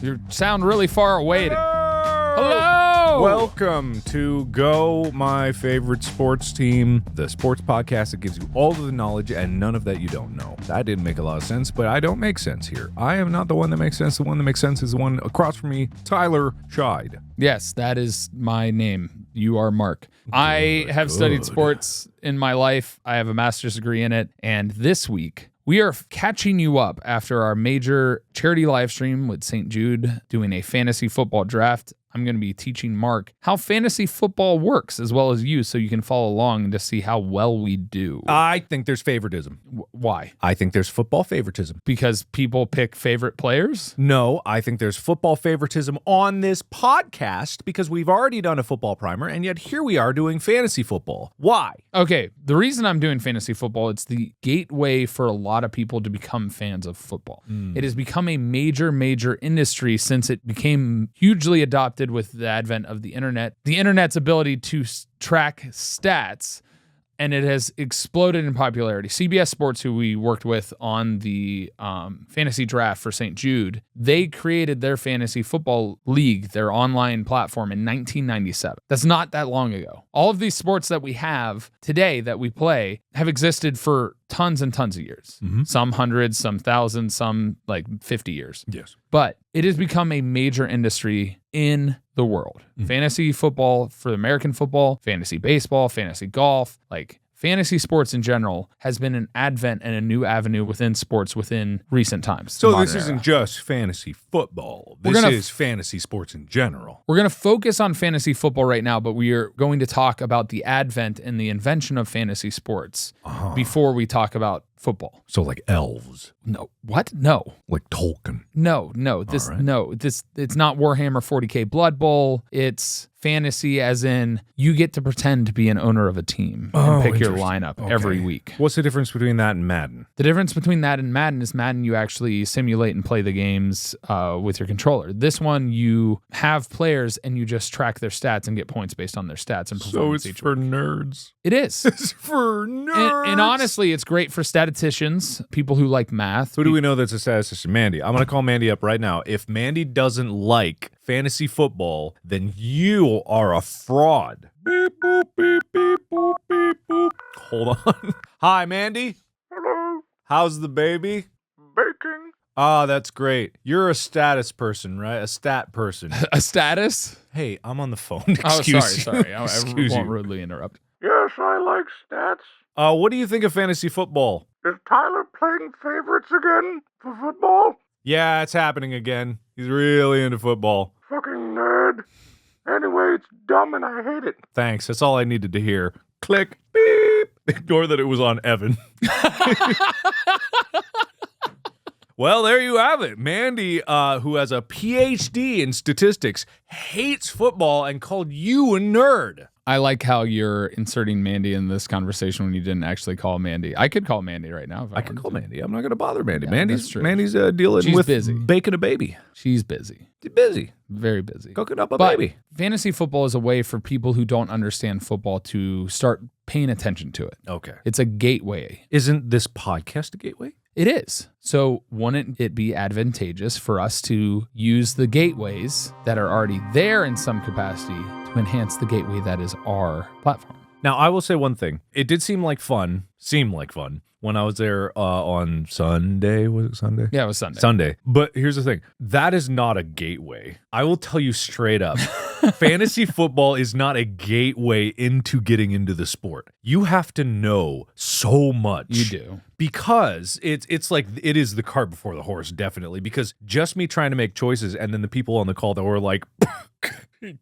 You sound really far away. Hello! Welcome to Go, my favorite sports team, the sports podcast that gives you all of the knowledge and none of that you don't know. That didn't make a lot of sense, but I don't make sense here. I am not the one that makes sense. The one that makes sense is the one across from me, Tyler Scheid. Yes, that is my name. You are Mark. I have studied sports in my life. I have a master's degree in it. And this week, we are catching you up after our major charity live stream with St. Jude doing a fantasy football draft. I'm going to be teaching Mark how fantasy football works as well as you so you can follow along and just see how well we do. I think there's favoritism. Why? I think there's football favoritism. Because people pick favorite players? No, I think there's football favoritism on this podcast because we've already done a football primer, and yet here we are doing fantasy football. Why? Okay, the reason I'm doing fantasy football, it's the gateway for a lot of people to become fans of football. It has become a major industry since it became hugely adopted with the advent of the internet. The internet's ability to track stats, and it has exploded in popularity. CBS Sports, who we worked with on the fantasy draft for St. Jude, they created their fantasy football league, their online platform, in 1997. That's not that long ago. All of these sports that we have today that we play have existed for tons and tons of years. Some hundreds, some thousands, some like 50 years. Yes. But it has become a major industry in the world. Fantasy football for American football, fantasy baseball, fantasy golf, like fantasy sports in general has been an advent and a new avenue within sports within recent times. So this isn't just fantasy football. This is fantasy sports in general. We're going to focus on fantasy football right now, but we are going to talk about the advent and the invention of fantasy sports before we talk about football. So like elves. No. What? No. Like Tolkien. No. It's not Warhammer 40K Blood Bowl. It's fantasy as in you get to pretend to be an owner of a team and pick your lineup every week. What's the difference between that and Madden? The difference between that and Madden is Madden you actually simulate and play the games with your controller. This one you have players and you just track their stats and get points based on their stats and performance. So it's for nerds. It is. It's for nerds. And honestly, it's great for statisticians, people who like math. Who do we know that's a statistician? Mandy. I'm going to call Mandy up right now. If Mandy doesn't like fantasy football, then you are a fraud. Beep, boop, beep, beep, boop, beep, boop. Hold on. Hi, Mandy. Hello. How's the baby? Baking. Ah, that's great. You're a status person, right? A stat person. A status? Hey, I'm on the phone. Excuse Sorry. I Excuse won't you. rudely interrupt. Yes, I like stats. What do you think of fantasy football? Is Tyler playing favorites again for football? Yeah, it's happening again. He's really into football. Fucking nerd. Anyway, it's dumb and I hate it. Thanks. That's all I needed to hear. Click. Beep. Ignore that it was on Evan. Well, there you have it. Mandy, who has a PhD in statistics, hates football and called you a nerd. I like how you're inserting Mandy in this conversation when you didn't actually call Mandy. I could call Mandy right now. If I could wanted call to. Mandy. I'm not going to bother Mandy. Yeah, Mandy's dealing She's with busy. baking a baby. She's busy. She's busy. Very busy. Cooking up a But baby. fantasy football is a way for people who don't understand football to start paying attention to it. Okay. It's a gateway. Isn't this podcast a gateway? It is. So wouldn't it be advantageous for us to use the gateways that are already there in some capacity to enhance the gateway that is our platform? Now, I will say one thing. It did seem like fun when I was there on Sunday. Was it Sunday? Yeah, it was Sunday. Sunday. But here's the thing. That is not a gateway. I will tell you straight up. Fantasy football is not a gateway into getting into the sport. You have to know so much. You do. Because it's like it is the cart before the horse, definitely. Because just me trying to make choices and then the people on the call that were like,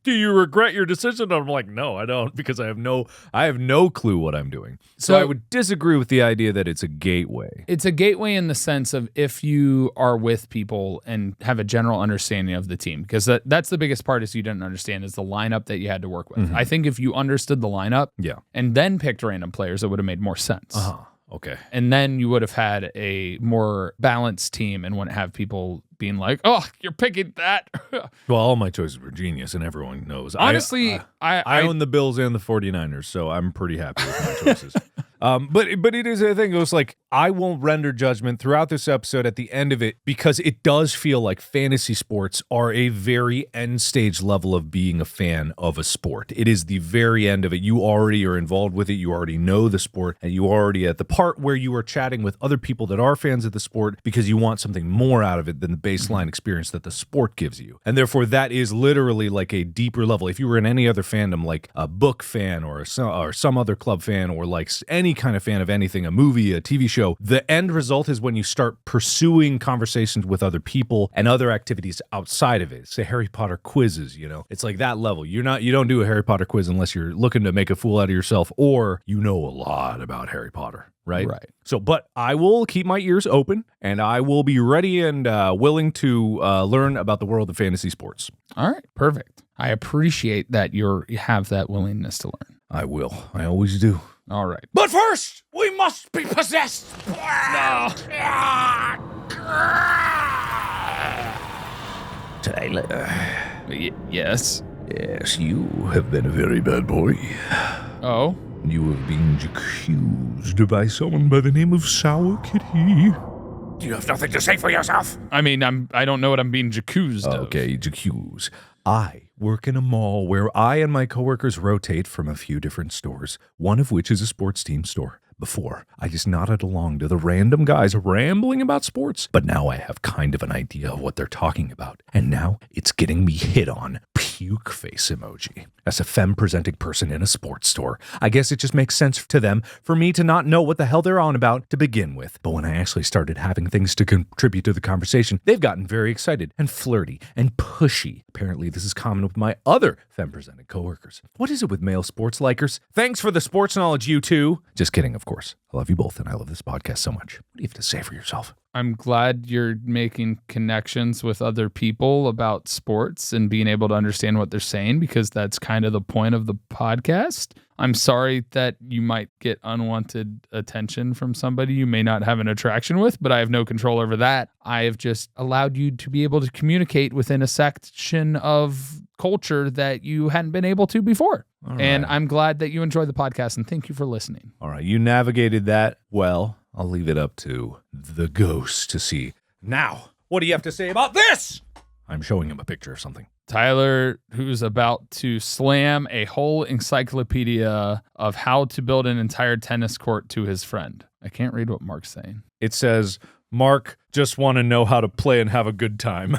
do you regret your decision? And I'm like, no, I don't, because I have no clue what I'm doing. So I would disagree with the idea that it's a gateway. It's a gateway in the sense of if you are with people and have a general understanding of the team, because that's the biggest part is you didn't understand is the lineup that you had to work with. Mm-hmm. I think if you understood the lineup Yeah. and then picked random players, it would have made more sense. Okay. And then you would have had a more balanced team and wouldn't have people being like, oh, you're picking that. Well, all my choices were genius, and everyone knows. Honestly, I own the Bills and the 49ers, so I'm pretty happy with my choices. But it is a thing. It was like, I won't render judgment throughout this episode at the end of it, because it does feel like fantasy sports are a very end stage level of being a fan of a sport. It is the very end of it. You already are involved with it. You already know the sport, and you already at the part where you are chatting with other people that are fans of the sport because you want something more out of it than the baseline experience that the sport gives you. And therefore, that is literally like a deeper level. If you were in any other fandom, like a book fan or some other club fan, or like any kind of fan of anything, a movie, a TV show, the end result is when you start pursuing conversations with other people and other activities outside of it. Say Harry Potter quizzes, it's like that level. You don't do a Harry Potter quiz unless you're looking to make a fool out of yourself or you know a lot about Harry Potter. Right. So, but I will keep my ears open, and I will be ready and willing to learn about the world of fantasy sports. All right. Perfect. I appreciate that you have that willingness to learn. I will. I always do. All right. But first, we must be possessed. No. Tyler. Yes. Yes, you have been a very bad boy. Oh? You have been accused by someone by the name of Sour Kitty. You have nothing to say for yourself. I mean, I don't know what I'm being accused of. Okay, accused. I work in a mall where I and my coworkers rotate from a few different stores, one of which is a sports team store. Before, I just nodded along to the random guys rambling about sports, but now I have kind of an idea of what they're talking about. And now it's getting me hit on. Puke face emoji. As a femme-presenting person in a sports store, I guess it just makes sense to them for me to not know what the hell they're on about to begin with. But when I actually started having things to contribute to the conversation, they've gotten very excited and flirty and pushy. Apparently, this is common with my other femme-presenting coworkers. What is it with male sports likers? Thanks for the sports knowledge, you two. Just kidding, of course. I love you both, and I love this podcast so much. What do you have to say for yourself? I'm glad you're making connections with other people about sports and being able to understand what they're saying, because that's kind of the point of the podcast. I'm sorry that you might get unwanted attention from somebody you may not have an attraction with, but I have no control over that. I have just allowed you to be able to communicate within a section of culture that you hadn't been able to before. All and right. I'm glad that you enjoy the podcast, and thank you for listening. All right, you navigated that well. I'll leave it up to the ghost to see. Now, what do you have to say about this? I'm showing him a picture of something. Tyler, who's about to slam a whole encyclopedia of how to build an entire tennis court to his friend. I can't read what Mark's saying. It says, Mark, just want to know how to play and have a good time.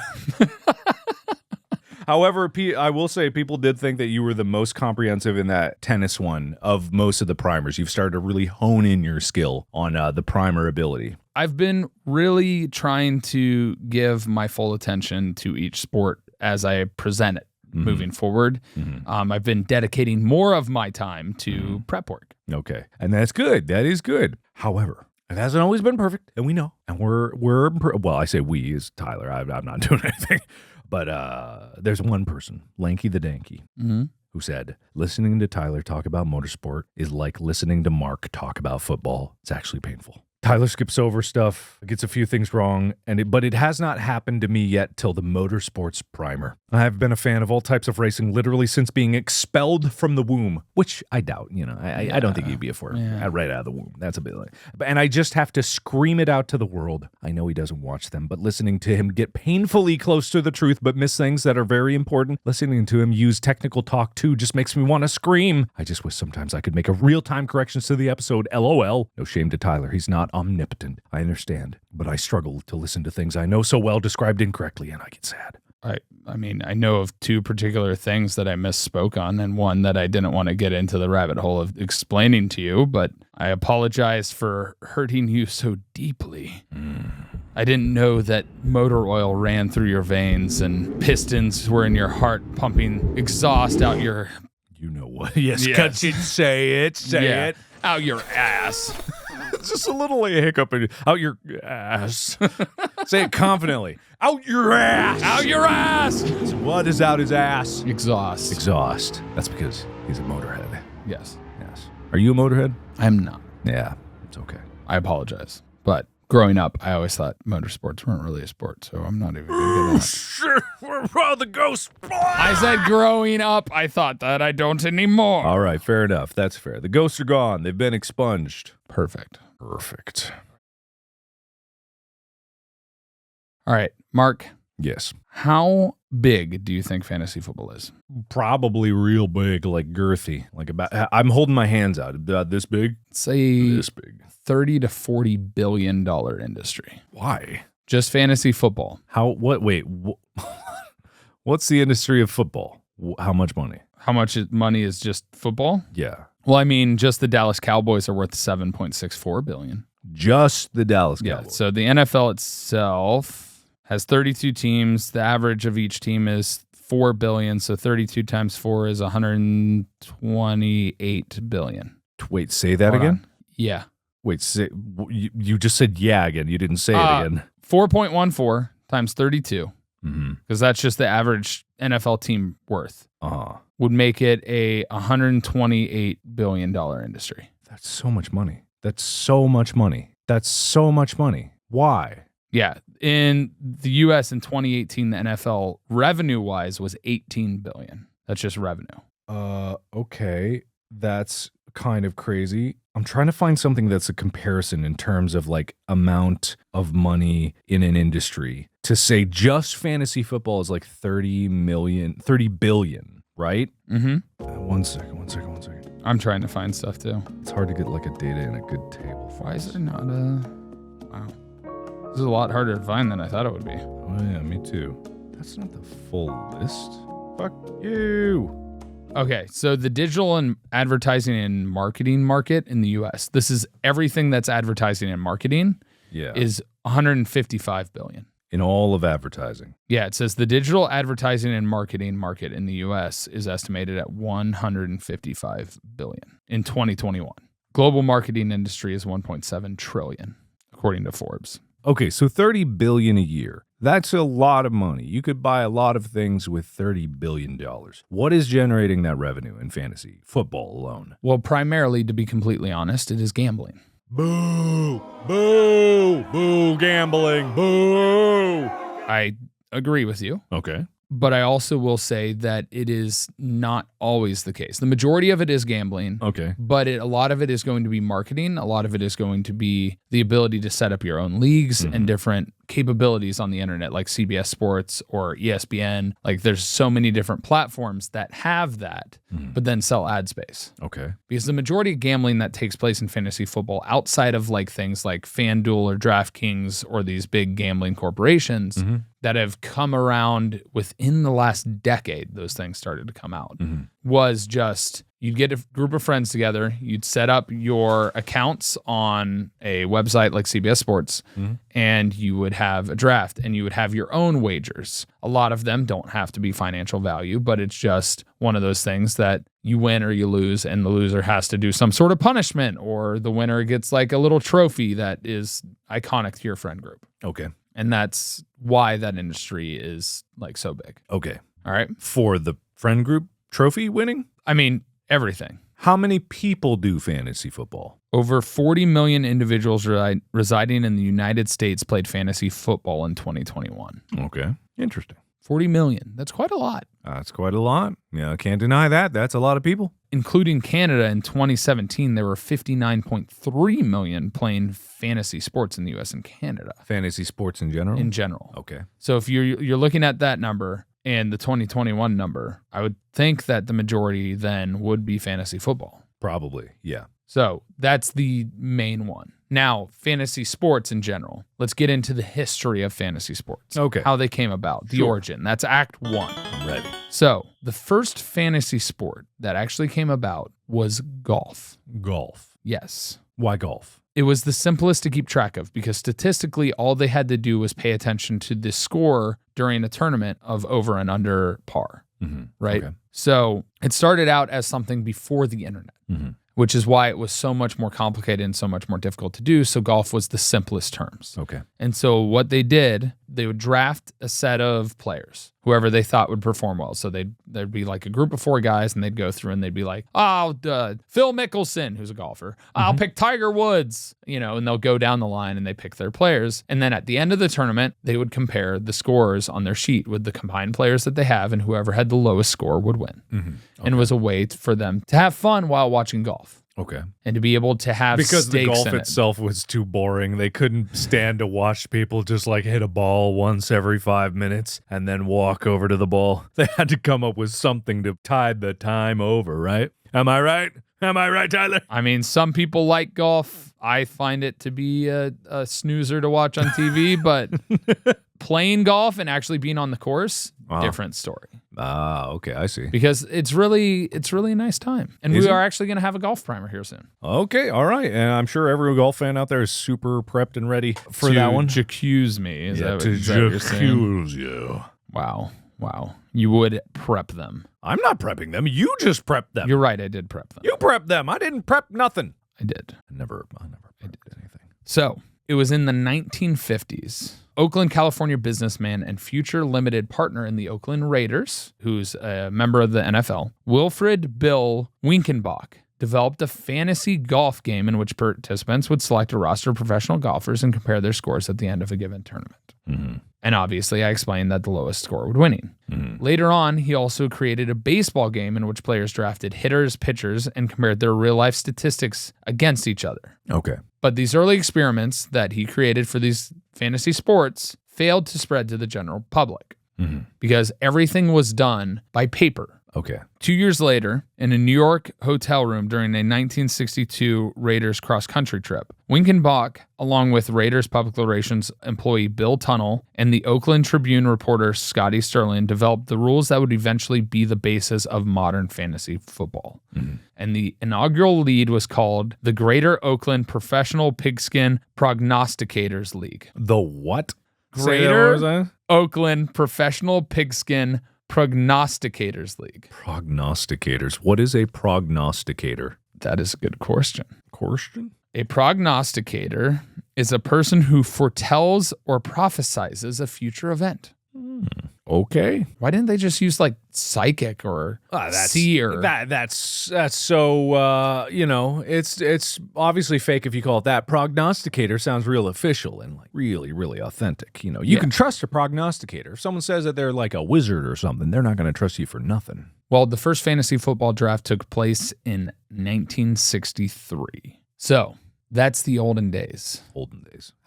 However, I will say people did think that you were the most comprehensive in that tennis one of most of the primers. You've started to really hone in your skill on the primer ability. I've been really trying to give my full attention to each sport as I present it moving forward. I've been dedicating more of my time to prep work. Okay. And that's good. That is good. However, it hasn't always been perfect, and we know. And well, I say we is Tyler. I'm not doing anything. But there's one person, Lanky the Danky, who said, listening to Tyler talk about motorsport is like listening to Mark talk about football. It's actually painful. Tyler skips over stuff, gets a few things wrong, but it has not happened to me yet till the motorsports primer. I have been a fan of all types of racing literally since being expelled from the womb, which I doubt. I don't think he'd be right out of the womb. That's a bit like, and I just have to scream it out to the world. I know he doesn't watch them, but listening to him get painfully close to the truth, but miss things that are very important. Listening to him use technical talk too just makes me want to scream. I just wish sometimes I could make a real-time corrections to the episode. LOL. No shame to Tyler. He's not omnipotent. I understand, but I struggle to listen to things I know so well described incorrectly, and I get sad. I mean, I know of two particular things that I misspoke on, and one that I didn't want to get into the rabbit hole of explaining to you, but I apologize for hurting you so deeply. I didn't know that motor oil ran through your veins and pistons were in your heart pumping exhaust out your... You know what? Yes. Say it. Out your ass. It's just a little hiccup. Out your ass. Say it confidently. Out your ass. Out your ass. What is out his ass? Exhaust. That's because he's a motorhead. Yes. Are you a motorhead? I'm not. Yeah, it's okay. I apologize. But Growing up, I always thought motorsports weren't really a sport, so I'm not even going to get that. Sure, we're all the ghosts. I said growing up, I thought that. I don't anymore. All right, fair enough. That's fair. The ghosts are gone. They've been expunged. Perfect. Perfect. All right, Mark, Yes. how big do you think fantasy football is? Probably real big, like girthy. Like about, I'm holding my hands out. About this big? Say This big. 30 to 40 billion dollar industry. Why? Just fantasy football. How, what, wait, what's the industry of football? How much money? How much money is just football? Yeah. Well, I mean, just the Dallas Cowboys are worth 7.64 billion. Just the Dallas Yeah. Cowboys. So the NFL itself has 32 teams. The average of each team is 4 billion. So 32 times 4 is 128 billion. Wait, say that Hold again? on. Yeah. Wait, say, you just said yeah again. You didn't say it again. 4.14 times 32, Mm-hmm. because that's just the average NFL team worth, Uh-huh. would make it a $128 billion industry. That's so much money. That's so much money. That's so much money. Why? Yeah. In the US in 2018, the NFL revenue-wise was $18 billion. That's just revenue. Okay. That's kind of crazy. I'm trying to find something that's a comparison in terms of like amount of money in an industry. To say just fantasy football is like 30 billion, right? Mm-hmm. One second. I'm trying to find stuff too. It's hard to get like a data in a good table. For Why is this. there not a... Wow. This is a lot harder to find than I thought it would be. Oh yeah, me too. That's not the full list. Fuck you. Okay, so the digital and advertising and marketing market in the US, this is everything that's advertising and marketing, Yeah. is 155 billion. In all of advertising. Yeah, it says the digital advertising and marketing market in the US is estimated at 155 billion in 2021. Global marketing industry is 1.7 trillion, according to Forbes. Okay, so 30 billion a year. That's a lot of money. You could buy a lot of things with $30 billion. What is generating that revenue in fantasy football alone? Well, primarily, to be completely honest, it is gambling. Boo! Boo! Boo! Gambling! Boo! I agree with you, Okay. but I also will say that it is not always the case. The majority of it is gambling. Okay. But a lot of it is going to be marketing. A lot of it is going to be the ability to set up your own leagues and different capabilities on the internet, like CBS Sports or ESPN. Like there's so many different platforms that have that, but then sell ad space. Okay. Because the majority of gambling that takes place in fantasy football, outside of like things like FanDuel or DraftKings or these big gambling corporations that have come around within the last decade, those things started to come out, was just you'd get a group of friends together, you'd set up your accounts on a website like CBS Sports, and you would have a draft and you would have your own wagers. A lot of them don't have to be financial value, but it's just one of those things that you win or you lose, and the loser has to do some sort of punishment, or the winner gets like a little trophy that is iconic to your friend group. Okay. And that's why that industry is like so big. Okay. All right. For the friend group trophy winning? I mean, everything. How many people do fantasy football? Over 40 million individuals residing in the United States played fantasy football in 2021. Okay. Interesting. 40 million. That's quite a lot. That's quite a lot. Yeah, I can't deny that. That's a lot of people. Including Canada in 2017, there were 59.3 million playing fantasy sports in the US and Canada. Fantasy sports in general? In general. Okay. So if you're looking at that number and the 2021 number, I would think that the majority then would be fantasy football. Probably. Yeah. So that's the main one. Now, fantasy sports in general. Let's get into the history of fantasy sports. Okay. How they came about, the origin. That's Act 1. I'm ready. So the first fantasy sport that actually came about was golf. Golf. Yes. Why golf? It was the simplest to keep track of because statistically, all they had to do was pay attention to the score during a tournament of over and under par, right? Okay. So it started out as something before the internet, which is why it was so much more complicated and so much more difficult to do. So golf was the simplest terms. Okay. And so what they did, they would draft a set of players, whoever they thought would perform well. So there'd be like a group of 4 guys, and they'd go through and they'd be like, Phil Mickelson, who's a golfer. I'll pick Tiger Woods, and they'll go down the line and they pick their players. And then at the end of the tournament, they would compare the scores on their sheet with the combined players that they have, and whoever had the lowest score would win. Okay. And it was a way for them to have fun while watching golf. Okay. And to be able to have because the stakes golf in itself was too boring. They couldn't stand to watch people just like hit a ball once every 5 minutes and then walk over to the ball. They had to come up with something to tide the time over, right? Am I right? Am I right, Tyler? I mean, some people like golf. I find it to be a snoozer to watch on TV, but playing golf and actually being on the course, different story. Okay, I see. Because it's really a nice time. And we are actually going to have a golf primer here soon. Okay, all right. And I'm sure every golf fan out there is super prepped and ready for that one. To accuse me. Is that what you're saying? You. Wow. You would prep them. I'm not prepping them. You just prepped them. You're right. I did prep them. You prepped them. I didn't prep nothing. I did. I never prepped anything. So it was in the 1950s. Oakland, California businessman and future limited partner in the Oakland Raiders, who's a member of the NFL, Wilfred Bill Winkenbach, developed a fantasy golf game in which participants would select a roster of professional golfers and compare their scores at the end of a given tournament. Mm-hmm. And obviously, I explained that the lowest score would win. Mm-hmm. Later on, he also created a baseball game in which players drafted hitters, pitchers, and compared their real-life statistics against each other. Okay. But these early experiments that he created for these fantasy sports failed to spread to the general public because everything was done by paper. Okay. 2 years later, in a New York hotel room during a 1962 Raiders cross-country trip, Winkenbach, along with Raiders public relations employee Bill Tunnell and the Oakland Tribune reporter Scotty Sterling, developed the rules that would eventually be the basis of modern fantasy football. Mm-hmm. And the inaugural league was called the Greater Oakland Professional Pigskin Prognosticators League. The what? Greater Oakland Professional Pigskin Prognosticators League. Prognosticators. What is a prognosticator? That is a good question. A prognosticator is a person who foretells or prophesizes a future event. Okay. Why didn't they just use like psychic or seer? That's so it's obviously fake if you call it that. Prognosticator sounds real official and like really, really authentic. You can trust a prognosticator. If someone says that they're like a wizard or something, they're not going to trust you for nothing. Well, the first fantasy football draft took place in 1963. So that's the olden days.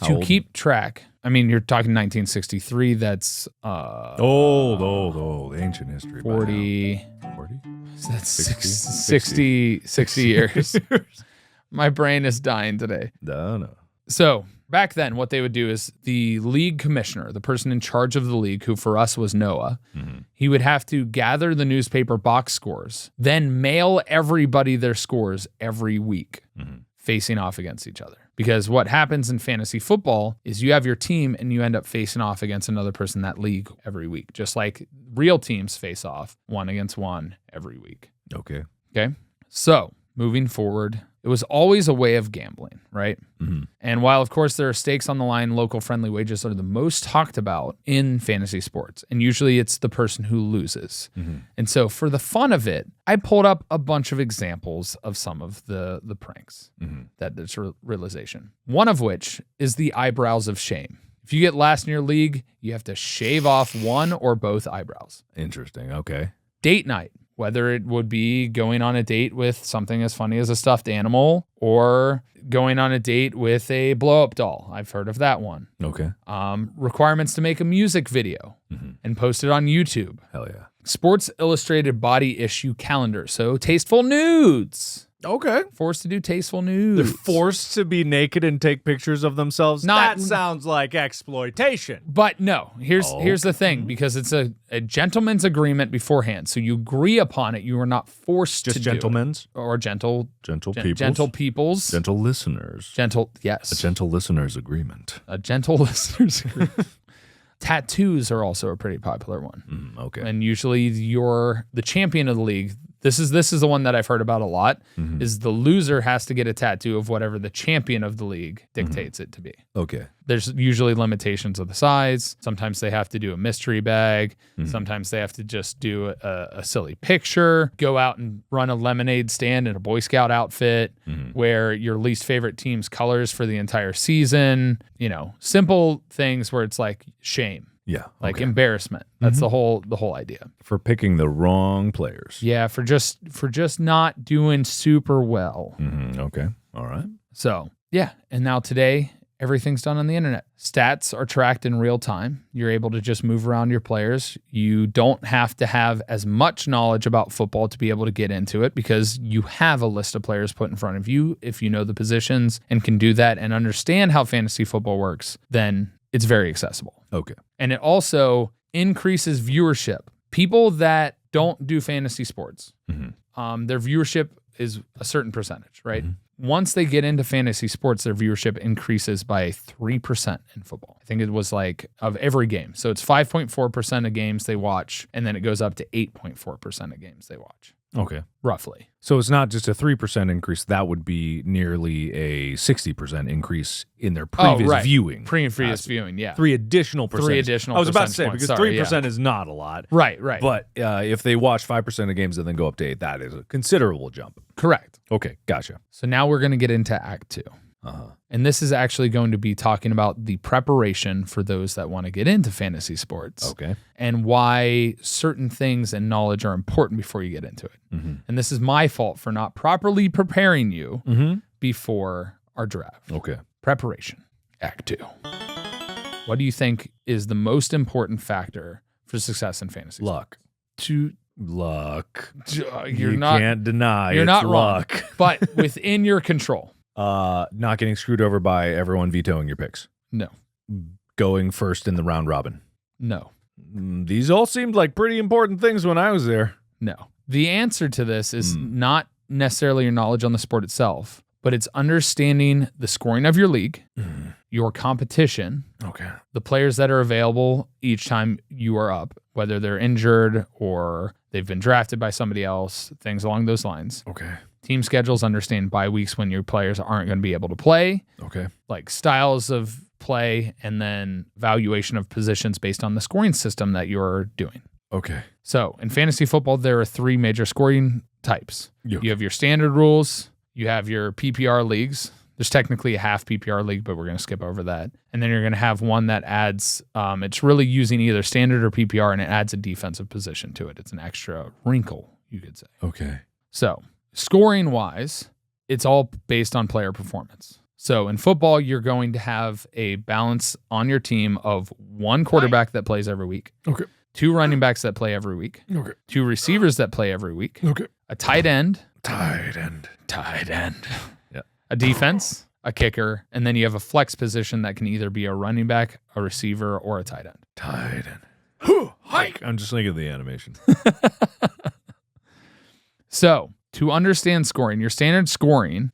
To keep track, I mean, you're talking 1963. That's old, ancient history. 40. That's 60 years. My brain is dying today. No. So back then, what they would do is the league commissioner, the person in charge of the league, who for us was Noah, he would have to gather the newspaper box scores, then mail everybody their scores every week. Facing off against each other. Because what happens in fantasy football is you have your team and you end up facing off against another person in that league every week. Just like real teams face off 1 against 1 every week. Okay. So moving forward, it was always a way of gambling, right? Mm-hmm. And while, of course, there are stakes on the line, local friendly wages are the most talked about in fantasy sports. And usually it's the person who loses. Mm-hmm. And so for the fun of it, I pulled up a bunch of examples of some of the pranks that there's realization. One of which is the eyebrows of shame. If you get last in your league, you have to shave off one or both eyebrows. Interesting. Okay. Date night. Whether it would be going on a date with something as funny as a stuffed animal or going on a date with a blow-up doll. I've heard of that one. Okay. Requirements to make a music video and post it on YouTube. Hell yeah. Sports Illustrated body issue calendar. So tasteful nudes. Okay. Forced to do tasteful nudes. They're forced to be naked and take pictures of themselves. That sounds like exploitation. But no, here's the thing, because it's a gentleman's agreement beforehand. So you agree upon it. You are not forced to do it. Just gentlemen's? Or gentle peoples. Gentle peoples. Gentle listeners. Yes. A gentle listener's agreement. A gentle listener's agreement. Tattoos are also a pretty popular one. Okay. And usually the champion of the league, this is the one that I've heard about a lot, is the loser has to get a tattoo of whatever the champion of the league dictates it to be. Okay. There's usually limitations of the size. Sometimes they have to do a mystery bag. Sometimes they have to just do a silly picture, go out and run a lemonade stand in a Boy Scout outfit, wear your least favorite team's colors for the entire season. You know, simple things where it's like shame. Yeah. Like embarrassment. That's the whole idea. For picking the wrong players. Yeah, for just not doing super well. Okay. All right. So, yeah. And now today, everything's done on the internet. Stats are tracked in real time. You're able to just move around your players. You don't have to have as much knowledge about football to be able to get into it because you have a list of players put in front of you. If you know the positions and can do that and understand how fantasy football works, then it's very accessible. Okay. And it also increases viewership. People that don't do fantasy sports, their viewership is a certain percentage, right? Once they get into fantasy sports, their viewership increases by 3% in football. I think it was like of every game. So it's 5.4% of games they watch, and then it goes up to 8.4% of games they watch. Okay. Roughly. So it's not just a 3% increase. That would be nearly a 60% increase in their previous viewing. Previous viewing, yeah. 3 additional percent. I was about to say, because 3% is not a lot. Right. But if they watch 5% of games and then go up to 8, that is a considerable jump. Correct. Okay, gotcha. So now we're going to get into Act 2. And this is actually going to be talking about the preparation for those that want to get into fantasy sports. Okay. And why certain things and knowledge are important before you get into it. And this is my fault for not properly preparing you before our draft. Okay. Preparation. Act 2. What do you think is the most important factor for success in fantasy? Luck. Luck. You can't deny you're it's not luck. wrong, but within your control. Not getting screwed over by everyone vetoing your picks. No. Going first in the round robin. No. These all seemed like pretty important things when I was there. No. The answer to this is not necessarily your knowledge on the sport itself, but it's understanding the scoring of your league, your competition, the players that are available each time you are up, whether they're injured or they've been drafted by somebody else, things along those lines. Okay. Team schedules, understand bye weeks when your players aren't going to be able to play. Okay. Like styles of play and then valuation of positions based on the scoring system that you're doing. Okay. So in fantasy football, there are 3 major scoring types. You have your standard rules. You have your PPR leagues. There's technically a half PPR league, but we're going to skip over that. And then you're going to have one that adds, it's really using either standard or PPR, and it adds a defensive position to it. It's an extra wrinkle, you could say. Okay. So scoring wise, it's all based on player performance. So in football, you're going to have a balance on your team of 1 quarterback that plays every week. Okay. 2 running backs that play every week. Okay. 2 receivers that play every week. Okay. A tight end. Tight end. Yeah. A defense, a kicker, and then you have a flex position that can either be a running back, a receiver, or a tight end. Tight end. Hike. I'm just thinking of the animation. So to understand scoring, your standard scoring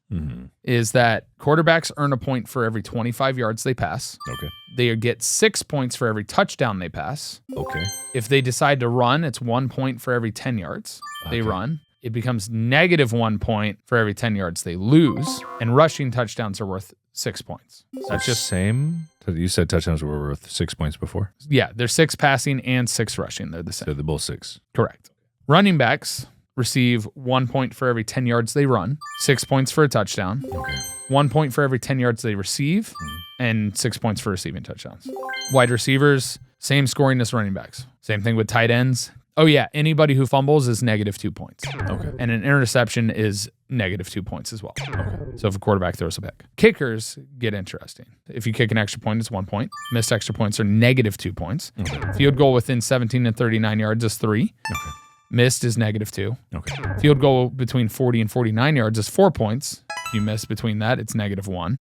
is that quarterbacks earn a point for every 25 yards they pass. Okay. They get 6 points for every touchdown they pass. Okay. If they decide to run, it's 1 point for every 10 yards they run. It becomes -1 point for every 10 yards they lose. And rushing touchdowns are worth 6 points. That's just same. You said touchdowns were worth 6 points before? Yeah, they're 6 passing and 6 rushing. They're the same. So they're both 6. Correct. Running backs receive 1 point for every 10 yards they run, 6 points for a touchdown, Okay. 1 point for every 10 yards they receive, and 6 points for receiving touchdowns. Wide receivers, same scoring as running backs. Same thing with tight ends. Oh yeah, anybody who fumbles is -2 points. Okay. And an interception is -2 points as well. Okay. So if a quarterback throws a pick. Kickers get interesting. If you kick an extra point, it's 1 point. Missed extra points are -2 points. Okay. Field goal within 17 and 39 yards is 3. Okay. Missed is -2. Okay. Field goal between 40 and 49 yards is 4 points. If you miss between that, it's -1.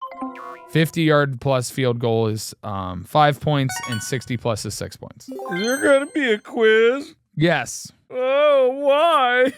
50-yard plus field goal is 5 points, and 60 plus is 6 points. Is there going to be a quiz? Yes. Oh, why?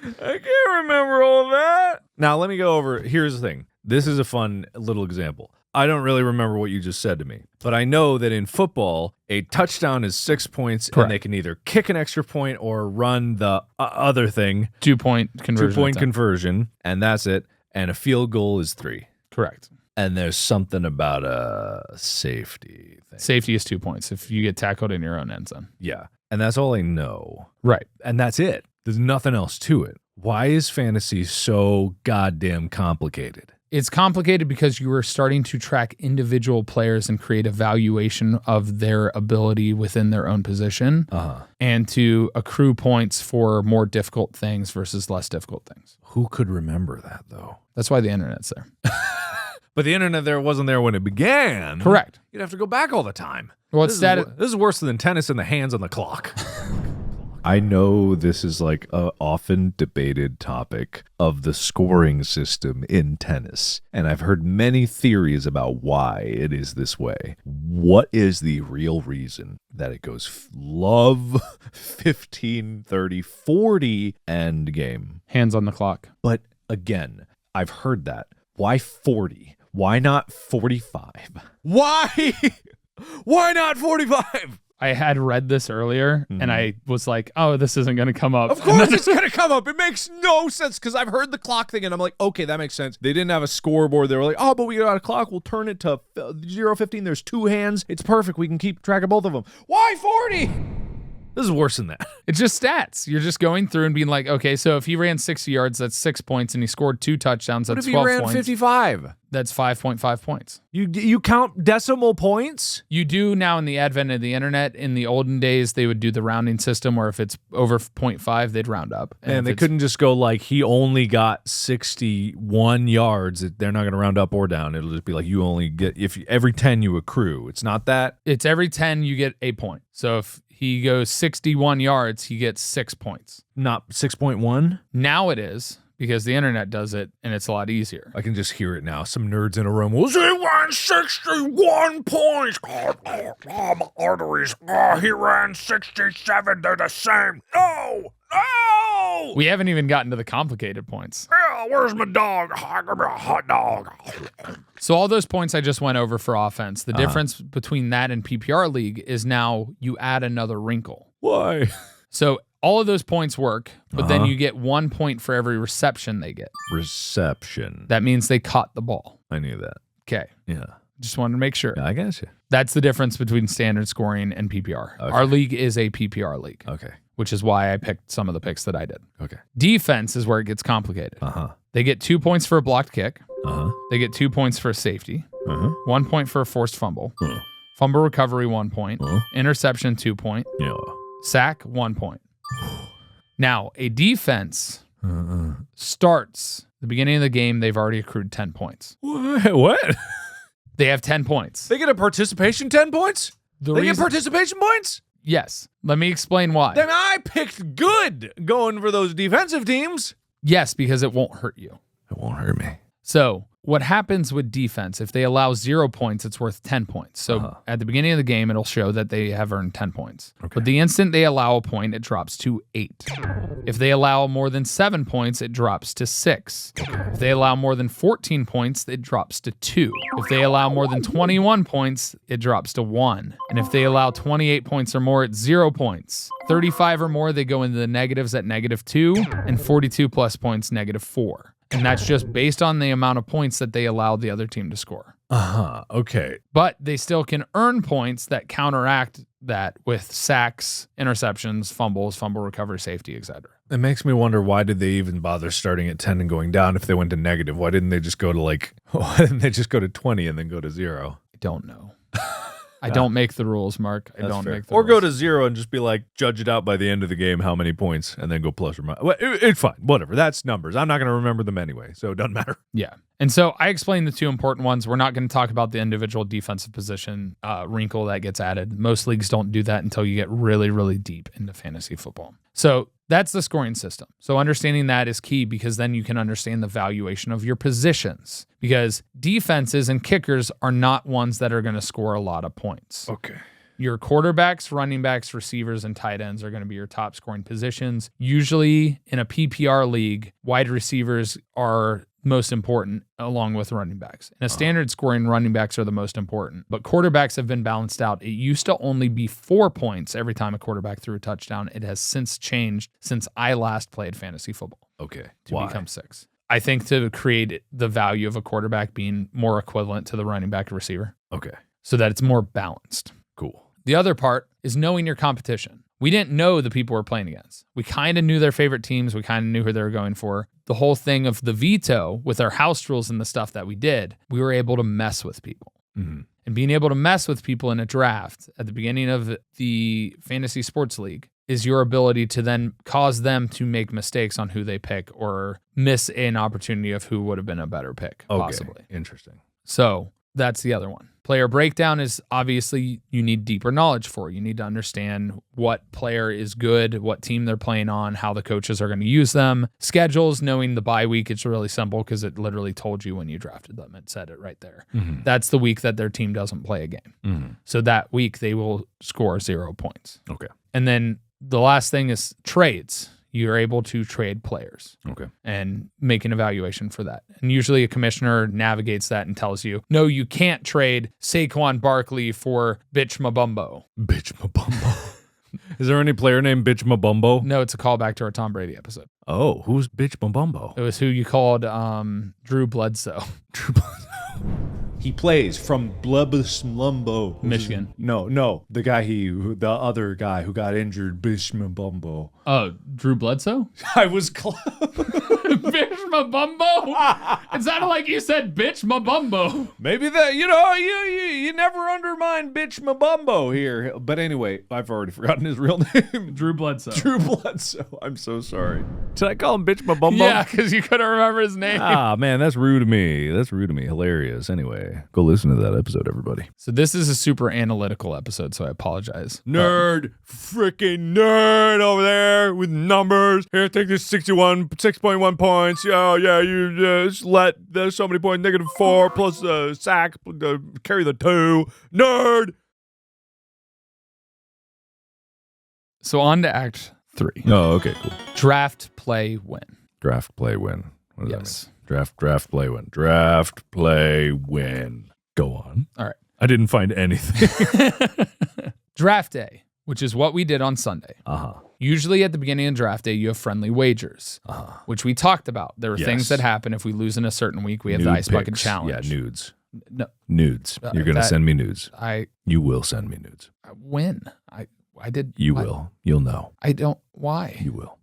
I can't remember all that. Now, let me go over. Here's the thing. This is a fun little example. I don't really remember what you just said to me, but I know that in football, a touchdown is 6 points, Correct. and they can either kick an extra point or run the other thing, 2-point conversion. 2-point conversion, and that's it. And a field goal is 3. Correct. And there's something about a safety thing. Safety is 2 points if you get tackled in your own end zone. Yeah, and that's all I know. Right. And that's it. There's nothing else to it. Why is fantasy so goddamn complicated? It's complicated because you are starting to track individual players and create a valuation of their ability within their own position and to accrue points for more difficult things versus less difficult things. Who could remember that, though? That's why the internet's there. But the internet wasn't there when it began. Correct. You'd have to go back all the time. Well, This is worse than tennis in the hands on the clock. I know this is like a often debated topic of the scoring system in tennis, and I've heard many theories about why it is this way. What is the real reason that it goes love 15, 30, 40 end game? Hands on the clock. But again, I've heard that. Why 40? Why not 45? Why? Why not 45? I had read this earlier and I was like, oh, this isn't going to come up. Of course it's going to come up. It makes no sense because I've heard the clock thing and I'm like, okay, that makes sense. They didn't have a scoreboard. They were like, oh, but we got a clock. We'll turn it to 0-15. There's 2 hands. It's perfect. We can keep track of both of them. Why 40? This is worse than that. It's just stats. You're just going through and being like, okay, so if he ran 60 yards, that's 6 points, and he scored 2 touchdowns, What that's if 12 he ran points. 55? That's 5.5 points. You count decimal points? You do now in the advent of the internet. In the olden days, they would do the rounding system where if it's over 0.5, they'd round up. And they couldn't just go like, he only got 61 yards. They're not going to round up or down. It'll just be like, you only get, every 10 you accrue. It's not that. It's every 10 you get a point. So if he goes 61 yards, he gets 6 points. Not 6.1? Now it is, because the internet does it, and it's a lot easier. I can just hear it now. Some nerds in a room will say, He ran 61 points. My arteries. He ran 67. They're the same. No. We haven't even gotten to the complicated points. Yeah, where's my dog? Give me a hot dog. So all those points I just went over for offense, the difference between that and PPR league is now you add another wrinkle. why? So all of those points work, but then you get 1 point for every reception they get. Reception. That means they caught the ball. I knew that. Okay. Yeah. Just wanted to make sure. I guess you. That's the difference between standard scoring and PPR. Okay. Our league is a PPR league, Okay. which is why I picked some of the picks that I did. Okay. Defense is where it gets complicated. Uh-huh. They get 2 points for a blocked kick. Uh-huh. They get 2 points for a safety. Uh-huh. 1 point for a forced fumble. Uh-huh. Fumble recovery, 1 point. Uh-huh. Interception, 2 point. Yeah. Sack, 1 point. Now, a defense starts the beginning of the game, they've already accrued 10 points. What? They have 10 points. They get a participation 10 points? The They get reason- participation points? Yes. Let me explain why. Then I picked good going for those defensive teams. Yes, because it won't hurt you. It won't hurt me. So what happens with defense, if they allow 0 points, it's worth 10 points. So at the beginning of the game, it'll show that they have earned 10 points. Okay. But the instant they allow a point, it drops to 8. If they allow more than 7 points, it drops to 6. If they allow more than 14 points, it drops to 2. If they allow more than 21 points, it drops to 1. And if they allow 28 points or more, it's 0 points. 35 or more, they go into the negatives at -2, and 42 plus points, -4. And that's just based on the amount of points that they allow the other team to score. Okay. But they still can earn points that counteract that with sacks, interceptions, fumbles, fumble recovery, safety, etc. It makes me wonder, why did they even bother starting at 10 and going down if they went to negative? Why didn't they just go to 20 and then go to 0? I don't know. I don't make the rules, Mark. I don't make the Or rules. go to 0 and just be like, judge it out by the end of the game how many points, and then go plus or minus. Well, it's fine. Whatever. That's numbers. I'm not going to remember them anyway, so it doesn't matter. Yeah. And so I explained the 2 important ones. We're not going to talk about the individual defensive position wrinkle that gets added. Most leagues don't do that until you get really, really deep into fantasy football. So that's the scoring system. So understanding that is key, because then you can understand the valuation of your positions, because defenses and kickers are not ones that are going to score a lot of points. Okay. Your quarterbacks, running backs, receivers, and tight ends are going to be your top scoring positions. Usually in a PPR league, wide receivers are most important along with running backs. In a standard scoring, running backs are the most important, but quarterbacks have been balanced out. It used to only be 4 points every time a quarterback threw a touchdown. It has since changed since I last played fantasy football. Okay. To Why? become 6. I think to create the value of a quarterback being more equivalent to the running back and receiver. Okay. So that it's more balanced. Cool. The other part is knowing your competition. We didn't know the people we're playing against. We kind of knew their favorite teams. We kind of knew who they were going for. The whole thing of the veto with our house rules and the stuff that we did, we were able to mess with people. Mm-hmm. And being able to mess with people in a draft at the beginning of the fantasy sports league is your ability to then cause them to make mistakes on who they pick or miss an opportunity of who would have been a better pick, possibly. Interesting. So that's the other one. Player breakdown is obviously you need deeper knowledge for. You need to understand what player is good, what team they're playing on, how the coaches are going to use them. Schedules, knowing the bye week, it's really simple because it literally told you when you drafted them. It said it right there. Mm-hmm. That's the week that their team doesn't play a game. Mm-hmm. So that week they will score 0 points. Okay. And then the last thing is trades. You're able to trade players Okay. and make an evaluation for that. And usually a commissioner navigates that and tells you, no, you can't trade Saquon Barkley for Bitch Mabumbo. Bitch Mabumbo. Is there any player named Bitch Mabumbo? No, it's a callback to our Tom Brady episode. Oh, who's Bitch Mabumbo? It was who you called Drew Bledsoe. He plays from Blubberslumbo, Michigan. No, the other guy who got injured, Bishmabumbo. Oh, Drew Bledsoe? I was close. Bitch Mabumbo? It sounded like you said Bitch Mabumbo. Maybe that, you never undermine Bitch Mabumbo here. But anyway, I've already forgotten his real name. Drew Bledsoe. Drew Bledsoe. I'm so sorry. Did I call him Bitch Mabumbo? Yeah, because you couldn't remember his name. Ah, man, that's rude of me. Hilarious. Anyway, go listen to that episode, everybody. So this is a super analytical episode, so I apologize. Nerd, freaking nerd over there with numbers. Here, take this 6.1 points. Oh, yeah, you just let there's so many points, -4 plus sack, carry the 2. Nerd. So on to Act 3. Oh, okay, cool. Draft, play, win. Draft, play, win. What does Yes. that mean? Draft, play, win. Draft, play, win. Go on. All right. I didn't find anything. Draft day, which is what we did on Sunday. Uh-huh. Usually at the beginning of draft day, you have friendly wagers, which we talked about. There are Yes. things that happen if we lose in a certain week. We have Nude the Ice Bucket pics. Challenge. Yeah, nudes. No, Nudes. You're going to that- send me nudes. I You will send me nudes. win. I did. You what? will. You'll know. I don't. Why? You will.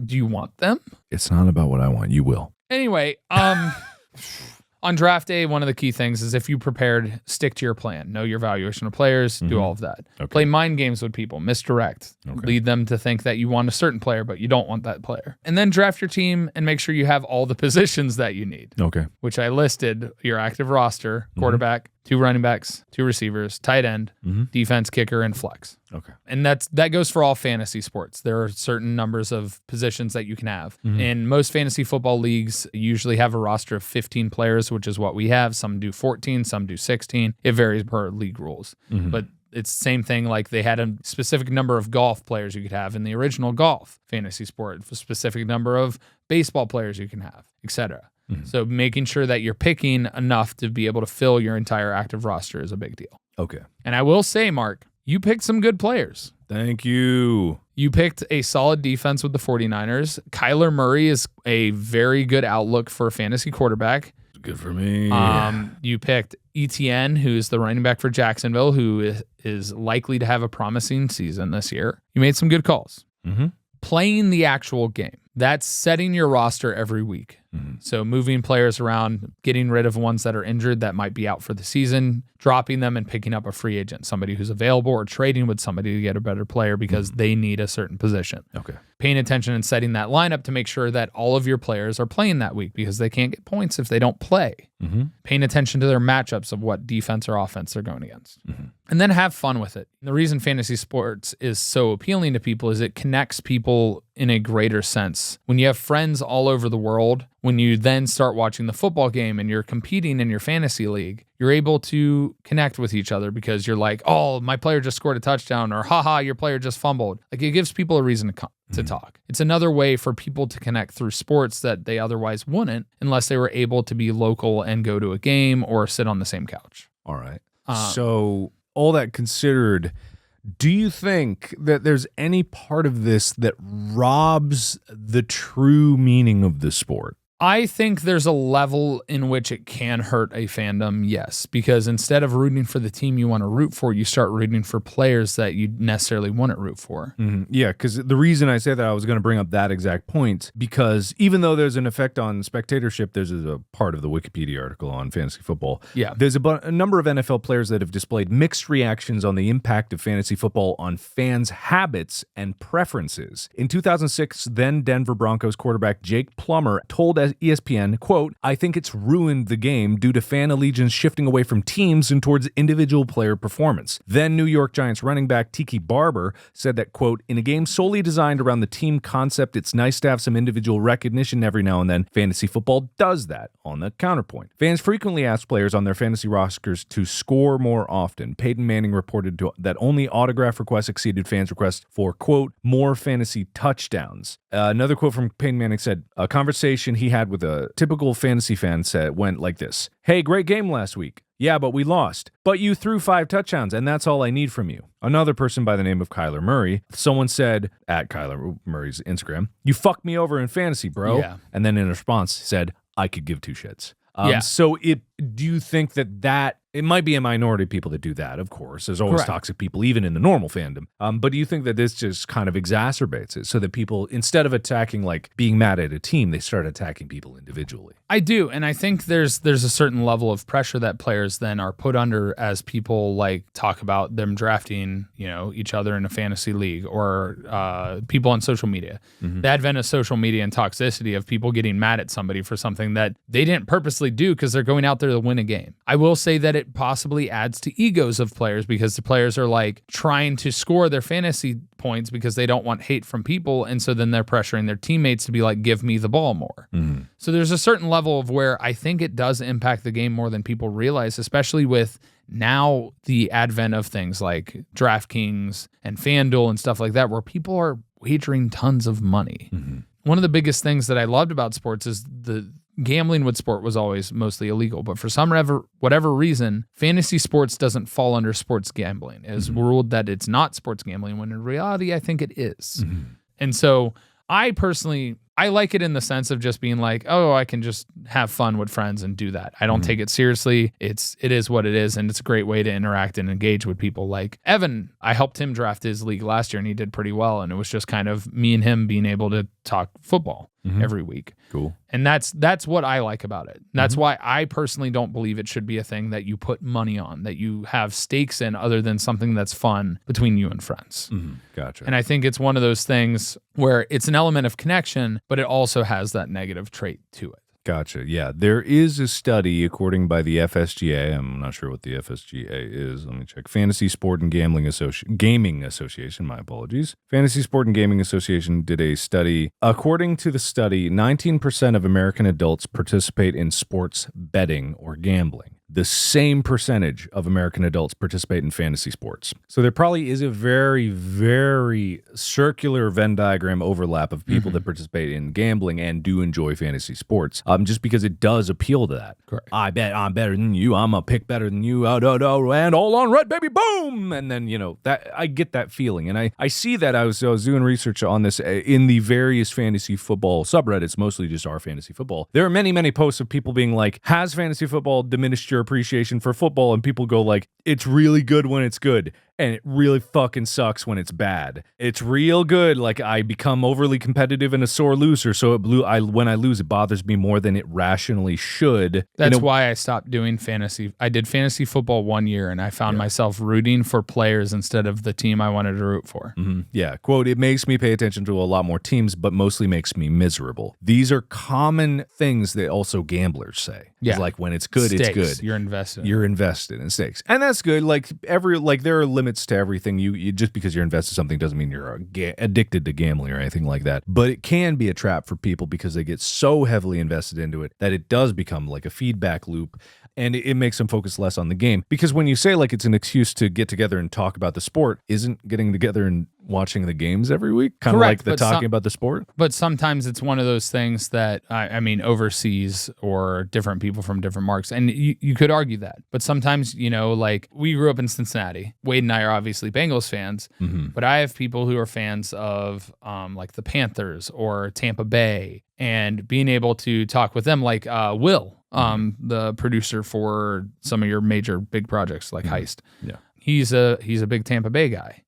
Do you want them? It's not about what I want. You will. Anyway, on draft day, one of the key things is if you prepared, stick to your plan. Know your valuation of players, do all of that. Okay. Play mind games with people, misdirect, Okay. lead them to think that you want a certain player, but you don't want that player. And then draft your team and make sure you have all the positions that you need, Okay. which I listed your active roster, quarterback, 2 running backs, 2 receivers, tight end, defense, kicker, and flex. Okay. And that goes for all fantasy sports. There are certain numbers of positions that you can have. In most fantasy football leagues, you usually have a roster of 15 players, which is what we have. Some do 14, some do 16. It varies per league rules. But it's the same thing, like they had a specific number of golf players you could have in the original golf fantasy sport, a specific number of baseball players you can have, etc. So making sure that you're picking enough to be able to fill your entire active roster is a big deal. Okay. And I will say, Mark, you picked some good players. Thank you. You picked a solid defense with the 49ers. Kyler Murray is a very good outlook for a fantasy quarterback. Good for me. You picked ETN, who's the running back for Jacksonville, who is likely to have a promising season this year. You made some good calls. Playing the actual game. That's setting your roster every week. So moving players around, getting rid of ones that are injured that might be out for the season, dropping them and picking up a free agent, somebody who's available, or trading with somebody to get a better player because they need a certain position. Okay. Paying attention and setting that lineup to make sure that all of your players are playing that week because they can't get points if they don't play. Paying attention to their matchups of what defense or offense they're going against. And then have fun with it. The reason fantasy sports is so appealing to people is it connects people in a greater sense. When you have friends all over the world, when you then start watching the football game and you're competing in your fantasy league, you're able to connect with each other because you're like, oh, my player just scored a touchdown, or haha, your player just fumbled. Like, it gives people a reason to come. to talk. It's another way for people to connect through sports that they otherwise wouldn't unless they were able to be local and go to a game or sit on the same couch. All right. So all that considered, do you think that there's any part of this that robs the true meaning of the sport? I think there's a level in which it can hurt a fandom, yes, because instead of rooting for the team you want to root for, you start rooting for players that you necessarily wouldn't root for. Mm-hmm. Yeah, because the reason I say that, I was going to bring up that exact point, because even though there's an effect on spectatorship, there's a part of the Wikipedia article on fantasy football. Yeah. There's a number of NFL players that have displayed mixed reactions on the impact of fantasy football on fans' habits and preferences. In 2006, then Denver Broncos quarterback Jake Plummer told ESPN, quote, "I think it's ruined the game due to fan allegiance shifting away from teams and towards individual player performance." Then New York Giants running back Tiki Barber said that, quote, "In a game solely designed around the team concept, it's nice to have some individual recognition every now and then. Fantasy football does that." On the counterpoint, fans frequently ask players on their fantasy rosters to score more often. Peyton Manning reported that only autograph requests exceeded fans' requests for, quote, "more fantasy touchdowns." Another quote from Peyton Manning said, "A conversation he had with a typical fantasy fan went like this. Hey, great game last week. Yeah, but we lost. But you threw 5 touchdowns, and that's all I need from you." Another person by the name of Kyler Murray, someone said, at Kyler Murray's Instagram, "You fucked me over in fantasy, bro." Yeah. And then in response said, "I could give 2 shits." Yeah. So do you think that it might be a minority of people that do that, of course. There's always Correct. toxic people, even in the normal fandom. But do you think that this just kind of exacerbates it so that people, instead of attacking, like being mad at a team, they start attacking people individually? I do, and I think there's a certain level of pressure that players then are put under as people like talk about them drafting, each other in a fantasy league, or people on social media. Mm-hmm. The advent of social media and toxicity of people getting mad at somebody for something that they didn't purposely do because they're going out there to win a game. I will say that it possibly adds to egos of players because the players are like trying to score their fantasy points because they don't want hate from people, and so then they're pressuring their teammates to be like, give me the ball more. Mm-hmm. So there's a certain level of where I think it does impact the game more than people realize, especially with now the advent of things like DraftKings and FanDuel and stuff like that, where people are wagering tons of money. Mm-hmm. One of the biggest things that I loved about sports is the gambling with sport was always mostly illegal, but for whatever reason, fantasy sports doesn't fall under sports gambling. It is ruled that it's not sports gambling, when in reality, I think it is. Mm-hmm. And so I personally, I like it in the sense of just being like, oh, I can just have fun with friends and do that. I don't take it seriously. It is what it is, and it's a great way to interact and engage with people. Like Evan, I helped him draft his league last year, and he did pretty well, and it was just kind of me and him being able to talk football every week. Cool. And that's what I like about it. That's why I personally don't believe it should be a thing that you put money on, that you have stakes in, other than something that's fun between you and friends. Mm-hmm. Gotcha. And I think it's one of those things where it's an element of connection, but it also has that negative trait to it. Gotcha. Yeah, there is a study, according by the FSGA. I'm not sure what the FSGA is. Let me check. Fantasy Sport and Gaming Association. My apologies. Fantasy Sport and Gaming Association did a study. According to the study, 19% of American adults participate in sports betting or gambling. The same percentage of American adults participate in fantasy sports. So there probably is a very, very circular Venn diagram overlap of people that participate in gambling and do enjoy fantasy sports, just because it does appeal to that. Correct. I bet I'm better than you. I'm a pick better than you. And all on red, baby, boom! And then, that I get that feeling. And I see that. I was doing research on this in the various fantasy football subreddits, mostly just our fantasy football. There are many, many posts of people being like, has fantasy football diminished your appreciation for football? And people go like, it's really good when it's good, and it really fucking sucks when it's bad. It's real good. Like, I become overly competitive and a sore loser, so when I lose, it bothers me more than it rationally should. That's why I stopped doing fantasy. I did fantasy football 1 year, and I found myself rooting for players instead of the team I wanted to root for. Mm-hmm. Yeah, quote, "It makes me pay attention to a lot more teams, but mostly makes me miserable." These are common things that also gamblers say. Yeah. It's like, when it's good, Stakes. it's good. You're invested. You're invested in stakes, and that's good. Like there are limits to everything. You just because you're invested in something doesn't mean you're addicted to gambling or anything like that. But it can be a trap for people because they get so heavily invested into it that it does become like a feedback loop. And it makes them focus less on the game. Because when you say like it's an excuse to get together and talk about the sport, isn't getting together and watching the games every week kind of like the talking about the sport? But sometimes it's one of those things that, I mean, overseas or different people from different marks. And you could argue that. But sometimes, you know, like we grew up in Cincinnati. Wade and I are obviously Bengals fans. But I have people who are fans of like the Panthers or Tampa Bay. And being able to talk with them like Will, the producer for some of your major big projects like Heist. Yeah. He's a big Tampa Bay guy.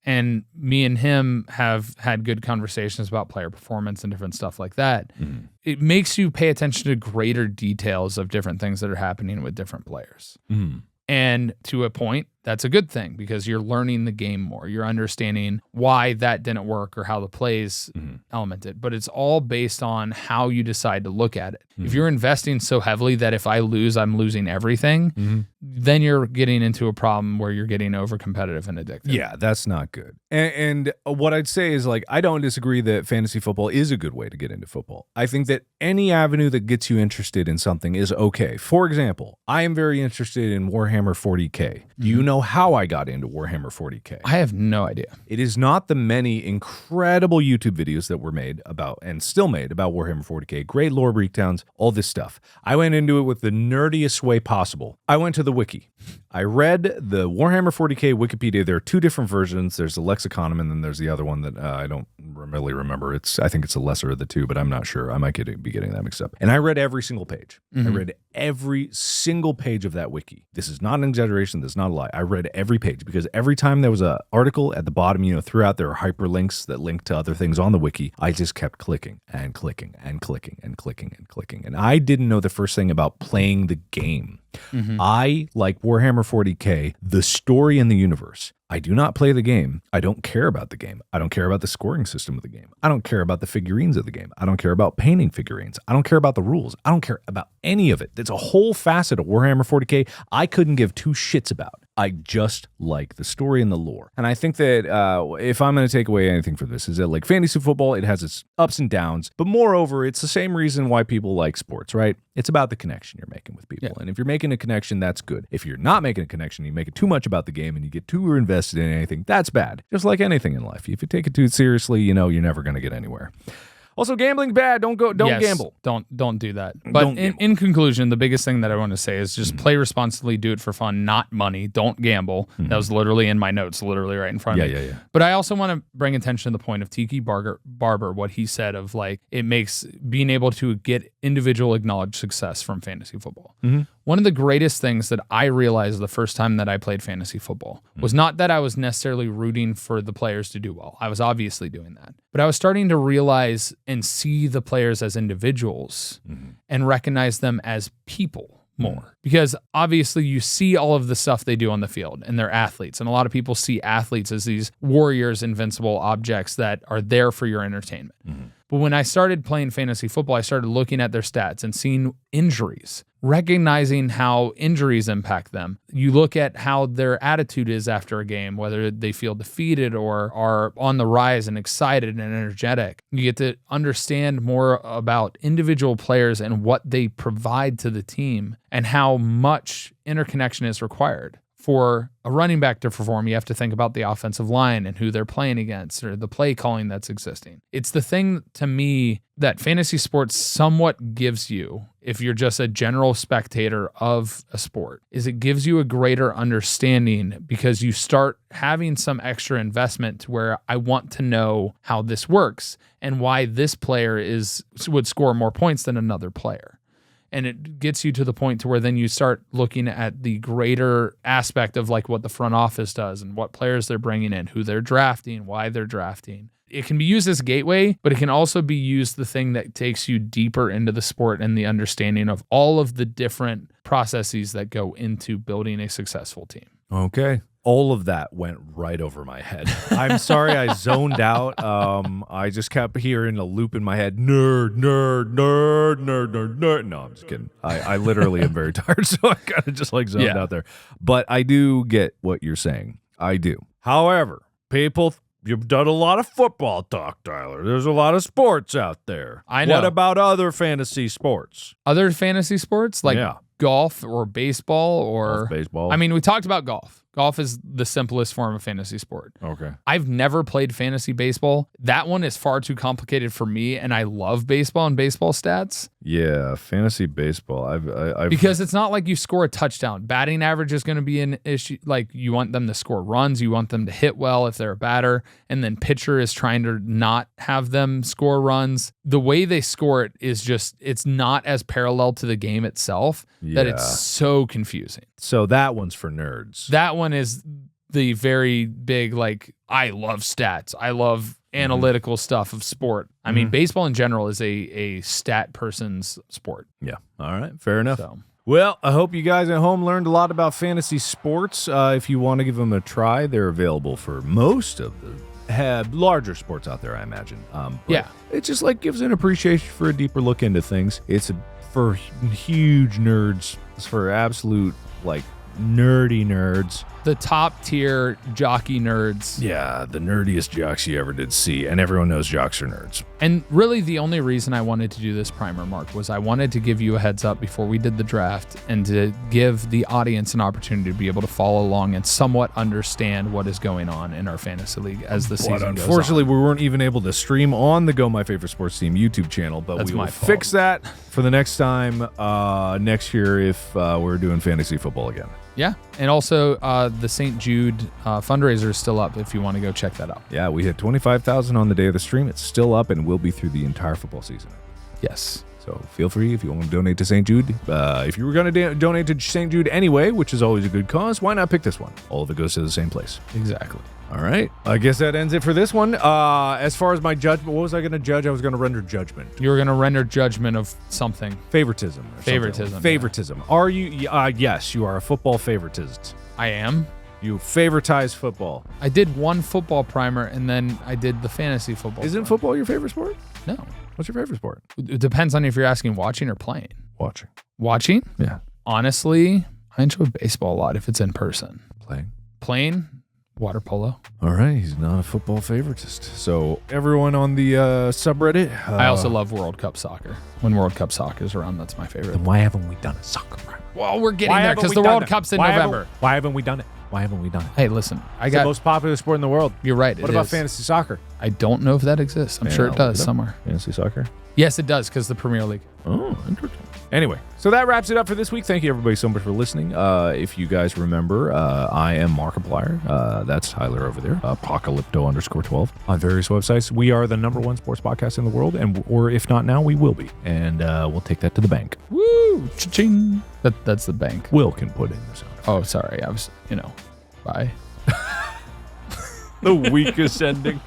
And me and him have had good conversations about player performance and different stuff like that. It makes you pay attention to greater details of different things that are happening with different players. And to a point, that's a good thing because you're learning the game more. You're understanding why that didn't work or how the plays elemented. But it's all based on how you decide to look at it. If you're investing so heavily that if I lose, I'm losing everything, then you're getting into a problem where you're getting over competitive and addicted. Yeah, that's not good. And what I'd say is like, I don't disagree that fantasy football is a good way to get into football. I think that any avenue that gets you interested in something is okay. For example, I am very interested in Warhammer 40K. Do you know how I got into Warhammer 40K? I have no idea. It is not the many incredible YouTube videos that were made about and still made about Warhammer 40K, great lore breakdowns, all this stuff. I went into it with the nerdiest way possible. I went to the wiki. I read the Warhammer 40K Wikipedia. There are two different versions. There's the Lexiconum, and then there's the other one that I don't really remember. I think it's the lesser of the two, but I'm not sure. I might be getting that mixed up. And I read every single page. I read every single page of that wiki. This is not an exaggeration. This is not a lie. I read every page because every time there was an article at the bottom, you know, throughout there are hyperlinks that link to other things on the wiki. I just kept clicking and clicking and clicking and clicking and clicking. And I didn't know the first thing about playing the game. I like Warhammer 40K, the story and the universe. I do not play the game. I don't care about the game. I don't care about the scoring system of the game. I don't care about the figurines of the game. I don't care about painting figurines. I don't care about the rules. I don't care about any of it. It's a whole facet of Warhammer 40K I couldn't give two shits about. I just like the story and the lore. And I think that if I'm going to take away anything from this, is that like fantasy football, it has its ups and downs. But moreover, it's the same reason why people like sports, right? It's about the connection you're making with people. Yeah. And if you're making a connection, that's good. If you're not making a connection, you make it too much about the game and you get too invested in anything, that's bad. Just like anything in life. If you take it too seriously, you know you're never going to get anywhere. Also, gambling's bad. Don't gamble. Don't do that. But in conclusion, the biggest thing that I want to say is just play responsibly, do it for fun, not money. Don't gamble. That was literally in my notes, literally right in front of me. Yeah. But I also want to bring attention to the point of Tiki Barber, what he said of like, it makes being able to get individual acknowledged success from fantasy football. One of the greatest things that I realized the first time that I played fantasy football was not that I was necessarily rooting for the players to do well. I was obviously doing that. But I was starting to realize and see the players as individuals and recognize them as people more. Because obviously you see all of the stuff they do on the field and they're athletes. And a lot of people see athletes as these warriors, invincible objects that are there for your entertainment. But when I started playing fantasy football, I started looking at their stats and seeing injuries, recognizing how injuries impact them. You look at how their attitude is after a game, whether they feel defeated or are on the rise and excited and energetic. You get to understand more about individual players and what they provide to the team and how much interconnection is required. For a running back to perform, you have to think about the offensive line and who they're playing against or the play calling that's existing. It's the thing to me that fantasy sports somewhat gives you, if you're just a general spectator of a sport, is it gives you a greater understanding because you start having some extra investment to where I want to know how this works and why this player would score more points than another player. And it gets you to the point to where then you start looking at the greater aspect of like what the front office does and what players they're bringing in, who they're drafting, why they're drafting. It can be used as a gateway, but it can also be used the thing that takes you deeper into the sport and the understanding of all of the different processes that go into building a successful team. Okay. All of that went right over my head. I'm sorry I zoned out. I just kept hearing a loop in my head. Nerd. No, I'm just kidding. I literally am very tired, so I kind of just like zoned out there. But I do get what you're saying. I do. However, people, you've done a lot of football talk, Tyler. There's a lot of sports out there. I know. What about other fantasy sports? Other fantasy sports? Like golf or baseball or baseball. I mean, we talked about golf. Golf is the simplest form of fantasy sport. Okay. I've never played fantasy baseball. That one is far too complicated for me, and I love baseball and baseball stats. Yeah, fantasy baseball. I've Because it's not like you score a touchdown. Batting average is going to be an issue. Like, you want them to score runs. You want them to hit well if they're a batter. And then pitcher is trying to not have them score runs. The way they score it is just, it's not as parallel to the game itself that Yeah. it's so confusing. So that one's for nerds. That one is the very big, like, I love stats. I love analytical stuff of sport. I mean, baseball in general is a stat person's sport. Yeah. All right. Fair enough. So Well, I hope you guys at home learned a lot about fantasy sports. If you want to give them a try, they're available for most of the larger sports out there, I imagine. But Yeah. it just like gives an appreciation for a deeper look into things. It's for huge nerds. It's for absolute like nerdy nerds. the top tier jockey nerds. Yeah, the nerdiest jocks you ever did see, and everyone knows jocks are nerds. And really the only reason I wanted to do this primer, Mark, was I wanted to give you a heads up before we did the draft and to give the audience an opportunity to be able to follow along and somewhat understand what is going on in our fantasy league as the season goes on. Unfortunately, we weren't even able to stream on the Go My Favorite Sports Team YouTube channel, but That's we will my fault. fix that for the next time next year if we're doing fantasy football again. Yeah. And also the St. Jude fundraiser is still up if you want to go check that out. Yeah, we hit 25,000 on the day of the stream. It's still up and will be through the entire football season. Yes. So feel free if you want to donate to St. Jude. If you were going to donate to St. Jude anyway, which is always a good cause, why not pick this one? All of it goes to the same place. Exactly. All right. I guess that ends it for this one. As far as my judgment, what was I going to judge? I was going to render judgment. You were going to render judgment of something. Favoritism. Or Favoritism, something. Favoritism. Are you? Yes, you are a football favoritist. I am. You favoritize football. I did one football primer and then I did the fantasy football. Isn't primer. football your favorite sport? No. What's your favorite sport? It depends on if you're asking watching or playing. Watching. Watching? Yeah. Honestly, I enjoy baseball a lot if it's in person. Playing. Playing? Water polo. All right. He's not a football favoritist. So everyone on the subreddit. I also love World Cup soccer. When World Cup soccer is around, that's my favorite. Why haven't we done a soccer primer? Well, we're getting there because the World Cup's in November. Why haven't we done it? Why haven't we done it? Hey, listen, It's the most popular sport in the world. You're right. What about fantasy soccer? I don't know if that exists. I'm sure it does somewhere. Fantasy soccer? Yes, it does because the Premier League. Oh, interesting. Anyway, so that wraps it up for this week. Thank you, everybody, so much for listening. If you guys remember, I am Markiplier. That's Tyler over there. Apocalypto_12 on various websites. We are the #1 sports podcast in the world, or if not now, we will be. And we'll take that to the bank. Woo! Cha-ching. That's the bank. Will can put in the sound. Oh, sorry. I was, bye. The weakest ending.